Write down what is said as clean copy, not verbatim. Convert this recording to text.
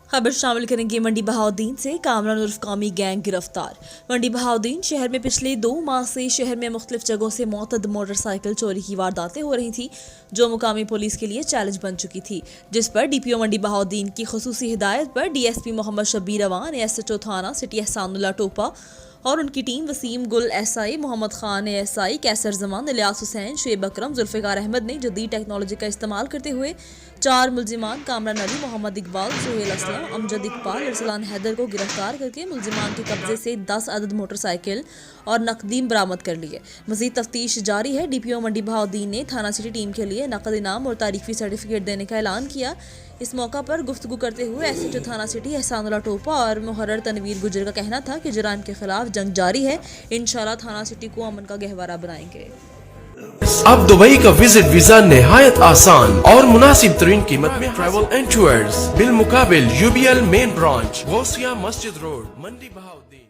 खबर शामिल करेंगे मंडी बहाउद्दीन से। कामरान उर्फ कामी गैंग गिरफ्तार। मंडी बहाउद्दीन शहर में पिछले 2 माह से शहर में मुख्तलिफ जगहों से मुतअद्दिद मोटरसाइकिल चोरी की वारदातें हो रही थी, जो मुकामी पुलिस के लिए चैलेंज बन चुकी थी, जिस पर डीपीओ मंडी बहाउद्दीन की खुसूसी हिदायत पर डीएसपी मोहम्मद शब्बीर अवान, एसएचओ थाना सिटी एहसानुल्लाह टोपा और उनकी टीम वसीम गुल एसआई, मोहम्मद खान एसआई, कैसर जमान, इलियास हुसैन, शुएब अकरम, जुल्फिकार अहमद ने जदीद टेक्नोलॉजी का इस्तेमाल करते हुए 4 मुलजिमान कामरान अली, मोहम्मद इकबाल, सुहेल असलम, अमजद इकबाल, अरसलान हैदर को गिरफ्तार करके मुलजिमान के कब्जे से 10 अदद मोटरसाइकिल और नकदीम बरामद कर लिए। मजीद तफ्तीश जारी है। डीपीओ मंडी बहाउद्दीन ने थाना सिटी टीम के लिए नकद इनाम और तारीफी सर्टिफिकेट देने का ऐलान किया। इस मौका पर गुफ्तगू करते हुए एसएचओ थाना सिटी एहसानुल्लाह टोपा और मुहर्रर तनवीर गुजर का कहना था कि जराइम के खिलाफ जंग जारी है। इंशाल्लाह थाना सिटी को अमन का गहवारा बनाएंगे। अब दुबई का विजिट वीजा निहायत आसान और मुनासिब तरीन कीमत में ट्रैवल एंड टूर्स बिल मुकाबिल UBL main branch, Ghousia Masjid road, मंडी बहाउद्दीन।